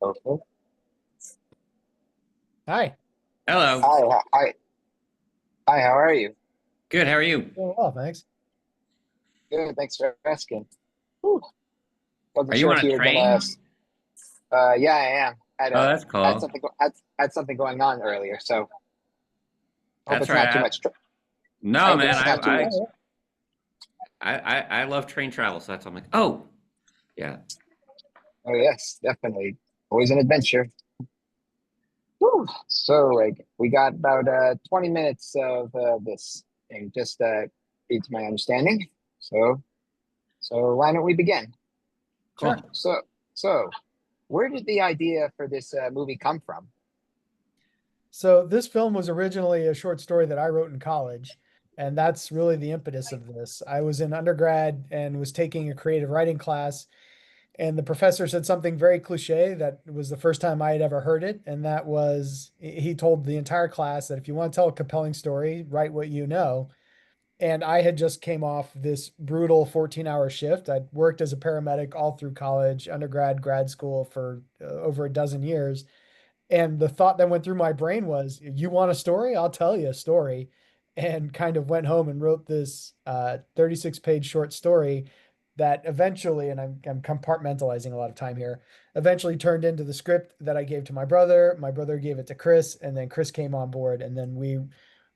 Okay. Hi. Hello. Hi, how are you? Good. How are you? Doing well, thanks. Good, thanks for asking. Whew. Are Wasn't you sure on if a you were gonna. train? Yeah, I am. Oh, that's Had cool. something had something going on earlier, so hope That's it's right. not too much. I No, hope man. it's not too much. I love train travel, so that's why I'm like, oh, yeah. Oh yes, definitely. Always an adventure. Whew. So like we got about 20 minutes of this and just beats my understanding. So so why don't we begin? Sure. Cool. So where did the idea for this movie come from? So this film was originally a short story that I wrote in college, and that's really the impetus of this. I was in undergrad and was taking a creative writing class, and the professor said something very cliche that was the first time I had ever heard it, and that was he told the entire class that if you want to tell a compelling story, write what you know. And I had just came off this brutal 14-hour shift. I'd worked as a paramedic all through college, undergrad, grad school for over a dozen years. And the thought that went through my brain was, you want a story? I'll tell you a story. And kind of went home and wrote this 36-page short story that eventually, and I'm compartmentalizing a lot of time here, eventually turned into the script that I gave to my brother. My brother gave it to Chris, and then Chris came on board. And then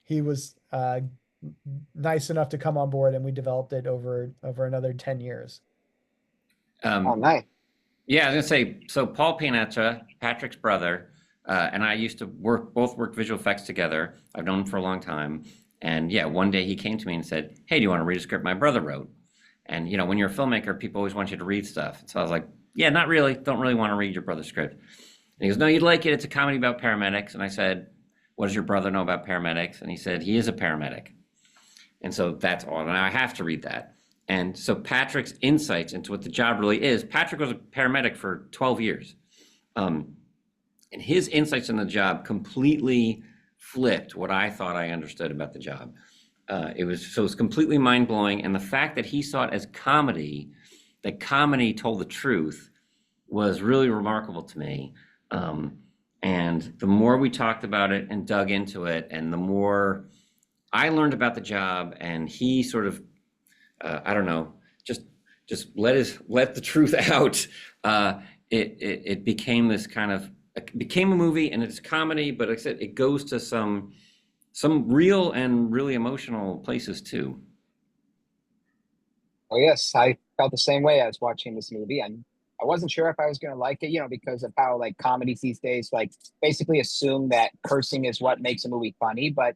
he was nice enough to come on board, and we developed it over another 10 years. Oh, Um, nice. yeah, I was gonna say, so Paul Pianezza, Patrick's brother, and I used to both work visual effects together. I've known him for a long time. And yeah, one day he came to me and said, "Hey, do you want to read a script my brother wrote?" And when you're a filmmaker, people always want you to read stuff. So I was like, "Yeah, not really. Don't really want to read your brother's script." And he goes, "No, you'd like it. It's a comedy about paramedics." And I said, "What does your brother know about paramedics?" And he said, "He is a paramedic." And so that's all. And I have to read that. And so Patrick's insights into what the job really is. Patrick was a paramedic for 12 years. Um, and his insights in the job completely flipped what I thought I understood about the job. It was completely mind blowing. And the fact that he saw it as comedy, that comedy told the truth, was really remarkable to me. Um, and the more we talked about it and dug into it, and the more I learned about the job, and he sort of, I don't know, just just let the truth out. It became this kind of it became a movie, and it's comedy, but like I said, it goes to some real and really emotional places too. Oh yes, I felt the same way. I was watching this movie, and I wasn't sure if I was going to like it, because of how like comedies these days like basically assume that cursing is what makes a movie funny. But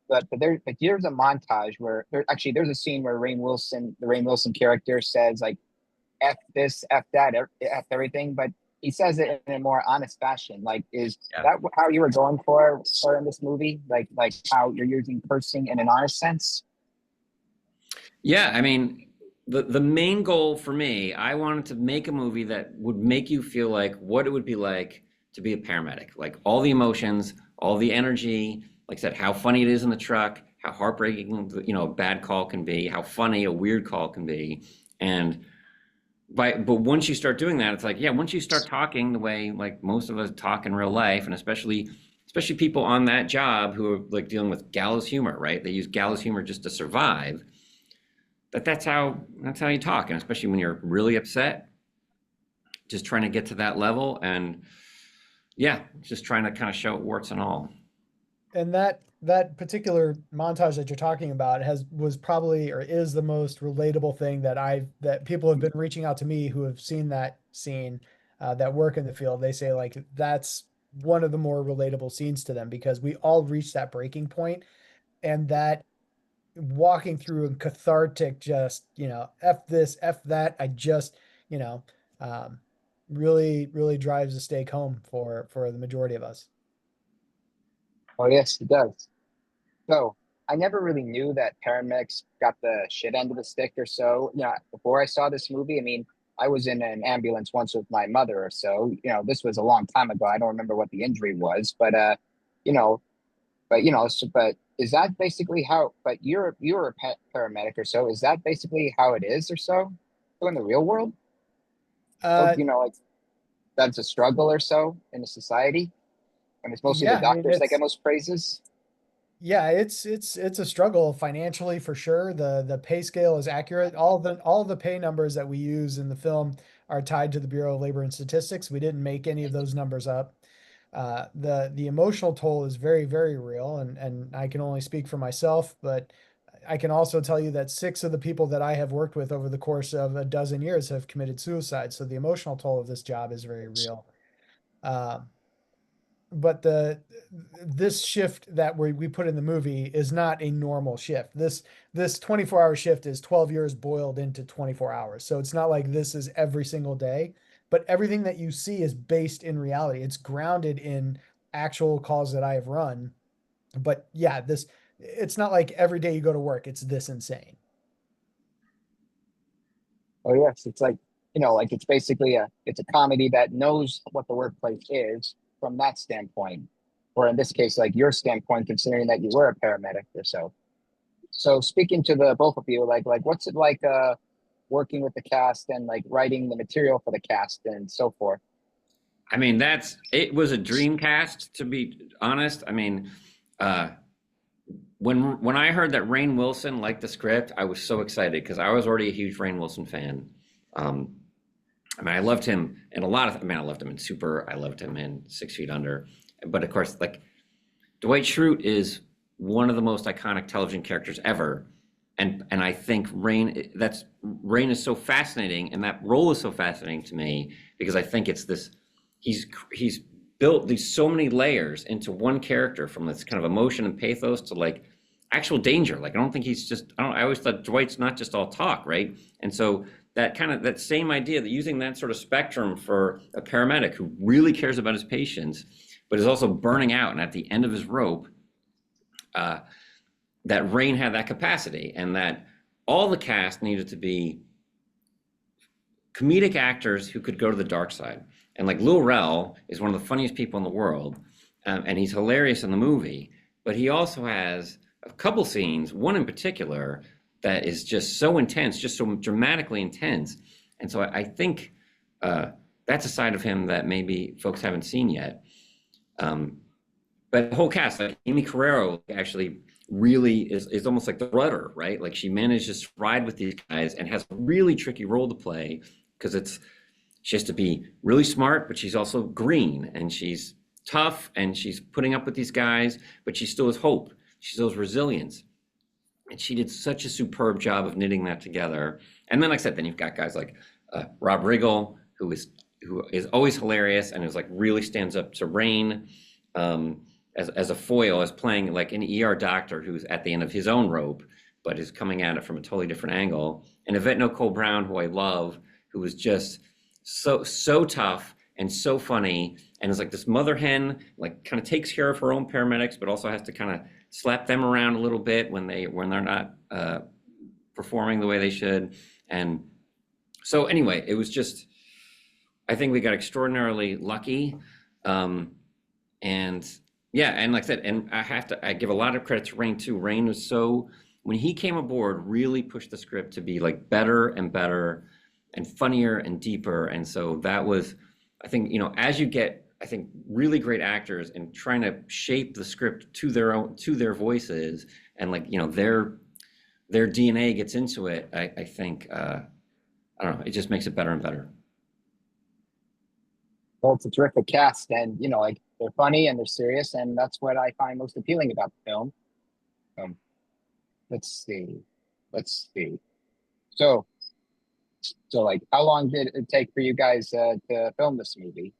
there's a montage where there's a scene where the Rainn Wilson character says like "f this, f that, f everything," but he says it in a more honest fashion. Like, is Yeah. that how you were going for in this movie? Like how you're using cursing in an honest sense? Yeah, I mean, the main goal for me, I wanted to make a movie that would make you feel like what it would be like to be a paramedic. Like all the emotions, all the energy, like I said, how funny it is in the truck, how heartbreaking, a bad call can be, how funny a weird call can be. And but once you start doing that, it's like, yeah, once you start talking the way like most of us talk in real life, and especially people on that job who are like dealing with gallows humor, right? They use gallows humor just to survive. That's how you talk, and especially when you're really upset, just trying to get to that level, and yeah, just trying to kind of show it warts and all. And that particular montage that you're talking about was probably or is the most relatable thing that people have been reaching out to me who have seen that scene, that work in the field. They say like that's one of the more relatable scenes to them because we all reach that breaking point, and that walking through a cathartic, just f this, f that, I just you know um really drives the stake home for the majority of us. Oh yes, it does. So I never really knew that paramedics got the shit end of the stick or so. Before I saw this movie, I mean, I was in an ambulance once with my mother or so. This was a long time ago. I don't remember what the injury was, you know, but is that basically how? But you're a paramedic or so. Is that basically how it is or so? So in the real world, uh like that's a struggle or so in the society, and it's mostly the Yeah, I mean, doctors that get it's most praises. yeah, it's a struggle financially for sure. The pay scale is accurate. All the pay numbers that we use in the film are tied to the Bureau of Labor and Statistics. We didn't make any of those numbers up. The emotional toll is very, very real, and I can only speak for myself, but I can also tell you that 6 of the people that I have worked with over the course of a dozen years have committed suicide. So the emotional toll of this job is very real. Um, but this shift that we put in the movie is not a normal shift. This 24-hour shift is 12 years boiled into 24 hours. So it's not like this is every single day, but everything that you see is based in reality. It's grounded in actual calls that I have run. But yeah, it's not like every day you go to work, it's this insane. Oh yes, it's like, like it's basically it's a comedy that knows what the workplace is from that standpoint, or in this case, like your standpoint, considering that you were a paramedic or so. So speaking to the both of you, like what's it like working with the cast and like writing the material for the cast and so forth? I mean, it was a dream cast, to be honest. I mean, uh, when I heard that Rainn Wilson liked the script, I was so excited because I was already a huge Rainn Wilson fan. Um, I mean, I loved him in a lot of. I mean, I loved him in Super. I loved him in 6 Feet Under. But of course, like Dwight Schrute is one of the most iconic television characters ever, and I think Rainn is so fascinating, and that role is so fascinating to me because I think it's this. He's built these so many layers into one character, from this kind of emotion and pathos to like actual danger. Like I don't think he's just. I always thought Dwight's not just all talk, right? And so that same idea, that using that sort of spectrum for a paramedic who really cares about his patients, but is also burning out and at the end of his rope, that Rainn had that capacity, and that all the cast needed to be comedic actors who could go to the dark side. And like Lil Rel is one of the funniest people in the world, and he's hilarious in the movie, but he also has a couple scenes, one in particular, that is just so intense, just so dramatically intense. And so I think that's a side of him that maybe folks haven't seen yet. But the whole cast, like Amy Carrero, actually really is almost like the rudder, right? Like she manages to ride with these guys and has a really tricky role to play because she has to be really smart, but she's also green, and she's tough, and she's putting up with these guys, but she still has hope. She still has resilience. And she did such a superb job of knitting that together. And then, like I said, then you've got guys like Rob Riggle, who is always hilarious and is like really stands up to Rainn as a foil, as playing like an ER doctor who's at the end of his own rope, but is coming at it from a totally different angle. And Yvette Nicole Brown, who I love, who is just so tough and so funny, and is like this mother hen, like kind of takes care of her own paramedics, but also has to kind of slap them around a little bit when they're not performing the way they should. And so anyway, it was just, I think we got extraordinarily lucky. And yeah, and like I said, and I give a lot of credit to Rainn too. Rainn was when he came aboard, really pushed the script to be like better and better and funnier and deeper. And so that was, I think, as you get, I think, really great actors and trying to shape the script to their voices, and like, their DNA gets into it, I think, I don't know, it just makes it better and better. Well, it's a terrific cast, and like they're funny and they're serious, and that's what I find most appealing about the film. Let's see. So like, how long did it take for you guys to film this movie?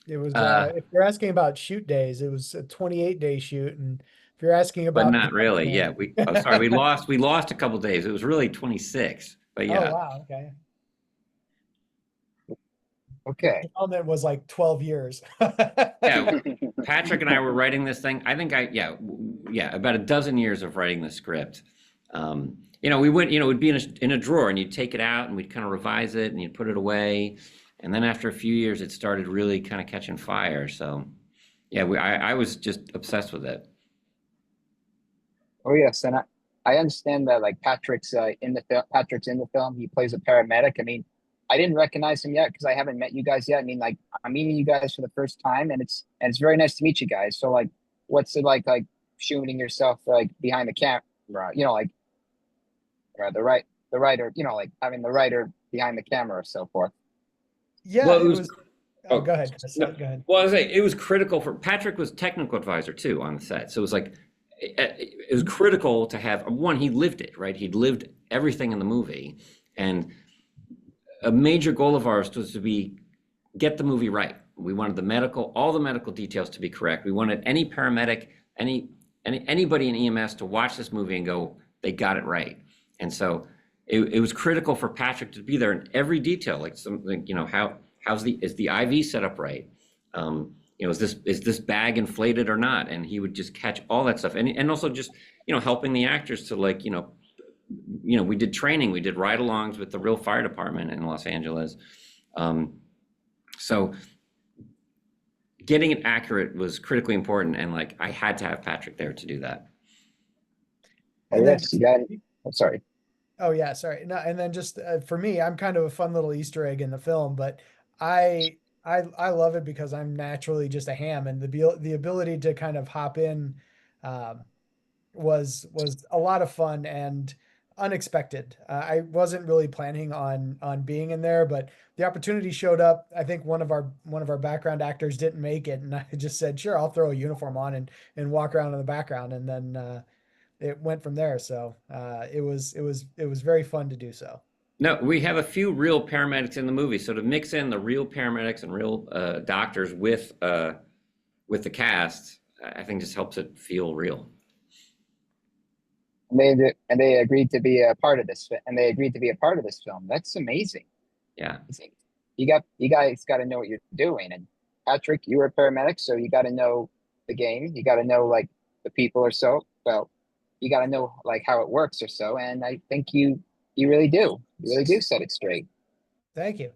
It was if you're asking about shoot days, it was a 28-day shoot, and if you're asking But about not really. Yeah, sorry, we lost a couple days. It was really 26, but yeah. Oh wow, okay. Okay. Development was like 12 years. Yeah, Patrick and I were writing this thing. I think about a dozen years of writing the script. We would, it would be in a drawer, and you'd take it out, and we'd kind of revise it, and you'd put it away. And then after a few years, it started really kind of catching fire. So yeah, I was just obsessed with it. Oh yes, and I understand that like Patrick's in the film. He plays a paramedic. I mean, I didn't recognize him yet because I haven't met you guys yet. I mean, like I'm meeting you guys for the first time, and it's very nice to meet you guys. So like, what's it like shooting yourself like behind the camera? You know, like the writer, you know, like having the writer behind the camera or so forth. Yeah, Well, it was. Oh, oh, go ahead, Chris. no, Go ahead. well, I was saying it was critical for Patrick was technical advisor too on the set, so it was like it was critical to have one. He lived it, right? He'd lived everything in the movie, and a major goal of ours was to get the movie right. We wanted all the medical details to be correct. We wanted any paramedic, anybody in EMS to watch this movie and go, they got it right. And so it was critical for Patrick to be there in every detail, like something, you know, is the IV set up right? You know, is this bag inflated or not? And he would just catch all that stuff, and also just, you know, helping the actors to like, you know, we did training, we did ride-alongs with the real fire department in Los Angeles. So getting it accurate was critically important, and like I had to have Patrick there to do that. Oh, yes, you got it. I'm sorry. Oh yeah, sorry. No, and then just for me, I'm kind of a fun little Easter egg in the film, but I love it because I'm naturally just a ham, and the ability to kind of hop in um, was a lot of fun and unexpected. I wasn't really planning on being in there, but the opportunity showed up. I think one of our background actors didn't make it, and I just said, "Sure, I'll throw a uniform on and walk around in the background," and then it went from there. So it was very fun to do so. No, we have a few real paramedics in the movie, so to mix in the real paramedics and real doctors with the cast, I think just helps it feel real. And they agreed to be a part of this, and they agreed to be a part of this film. That's amazing. Yeah. You guys got to know what you're doing. And Patrick, you were a paramedic, so you got to know the game. You got to know like the people or so. Well, you got to know like how it works or so. And I think you really do. You really do set it straight. Thank you.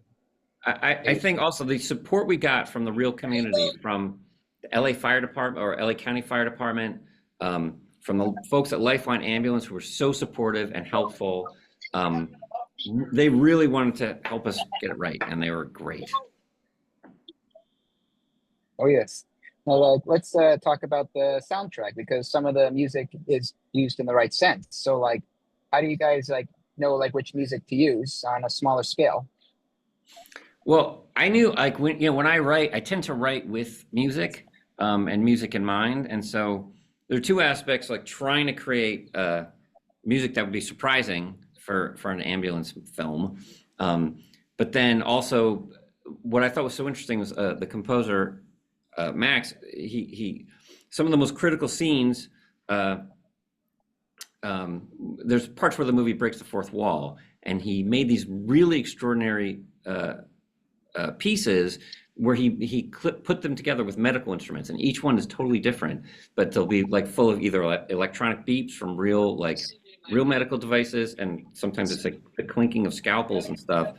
I think also the support we got from the real community, from the LA Fire Department or LA County Fire Department, from the folks at Lifeline Ambulance who were so supportive and helpful. They really wanted to help us get it right, and they were great. Oh yes. Well, let's talk about the soundtrack because some of the music is used in the right sense. So, like, how do you guys like know like which music to use on a smaller scale? Well, I knew like when I write, I tend to write with music and music in mind, and so there are two aspects, like trying to create music that would be surprising for an ambulance film, but then also what I thought was so interesting was the composer Max. He some of the most critical scenes. There's parts where the movie breaks the fourth wall, and he made these really extraordinary pieces where he put them together with medical instruments, and each one is totally different, but they'll be like full of either electronic beeps from real medical devices, and sometimes it's like the clinking of scalpels and stuff.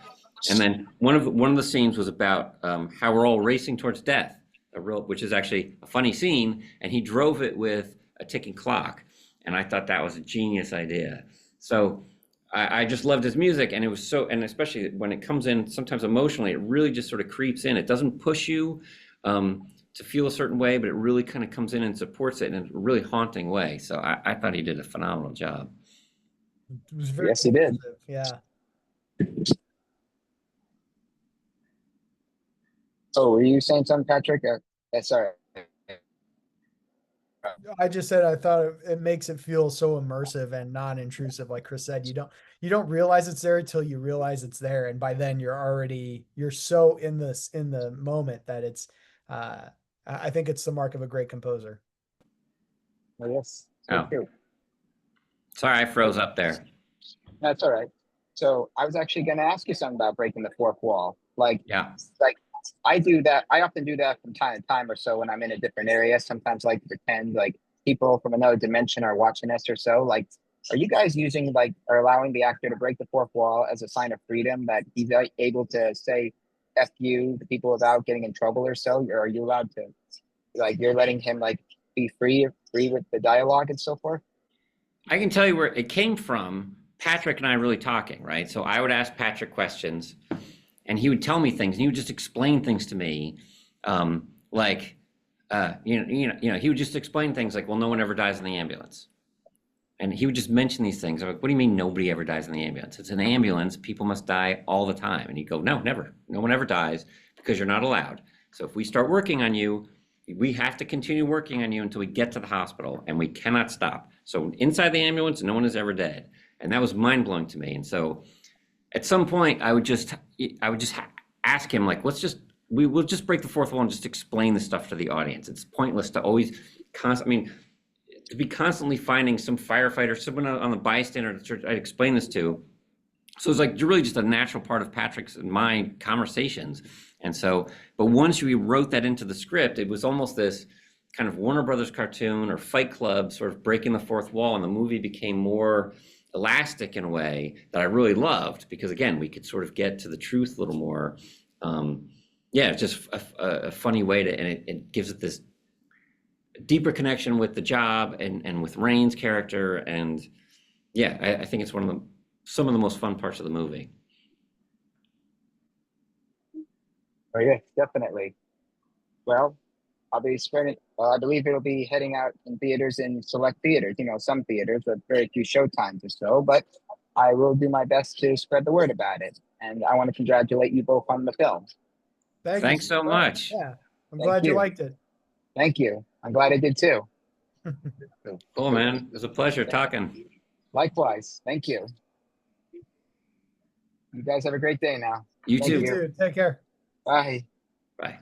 And then one of the scenes was about how we're all racing towards death, which is actually a funny scene, and he drove it with a ticking clock, and I thought that was a genius idea. So I just loved his music, and it was so, and especially when it comes in sometimes emotionally, it really just sort of creeps in. It doesn't push you to feel a certain way, but it really kind of comes in and supports it in a really haunting way. So I thought he did a phenomenal job. It was very Yes, he did. Yeah. Oh, were you saying something, Patrick? Sorry. I just said I thought it makes it feel so immersive and non-intrusive. Like Chris said, you don't realize it's there until you realize it's there, and by then you're so in the moment that it's. I think it's the mark of a great composer. Oh, yes. Oh. True. Sorry, I froze up there. That's all right. So I was actually going to ask you something about breaking the fourth wall. Like I do that. I often do that from time to time or so when I'm in a different area. Sometimes I like to pretend like people from another dimension are watching us or so. Like, are you guys using or allowing the actor to break the fourth wall as a sign of freedom that he's able to say F you to people without getting in trouble or so? Or are you allowed to, you're letting him be free with the dialogue and so forth? I can tell you where it came from. Patrick and I really talking, right? So I would ask Patrick questions, and he would tell me things, and he would just explain things to me, like, he would just explain things like, well, no one ever dies in the ambulance. And he would just mention these things. I'm like, what do you mean nobody ever dies in the ambulance? It's an ambulance. People must die all the time. And he'd go, no, never. No one ever dies because you're not allowed. So if we start working on you, we have to continue working on you until we get to the hospital, and we cannot stop. So inside the ambulance, no one is ever dead. And that was mind blowing to me. And so at some point I would just ask him, like, we will just break the fourth wall and just explain the stuff to the audience. It's pointless to always to be constantly finding some firefighter, someone on the bystander to explain this to. So it's like really just a natural part of Patrick's and my conversations. And so, but once we wrote that into the script, it was almost this kind of Warner Brothers cartoon or Fight Club sort of breaking the fourth wall, and the movie became more elastic in a way that I really loved, because again, we could sort of get to the truth a little more. It's just a funny way to, and it gives it this deeper connection with the job and with Rainn's character. And I think it's some of the most fun parts of the movie. Oh yeah, definitely. Well, I'll be spreading. I believe it'll be heading out in theaters, in select theaters. Some theaters with very few showtimes or so. But I will do my best to spread the word about it. And I want to congratulate you both on the film. Thanks so much. Yeah, I'm glad you liked it. Thank you. I'm glad I did too. Cool, man. It was a pleasure talking. Likewise. Thank you. You guys have a great day now. You Thank too. You too. Take care. Bye. Bye.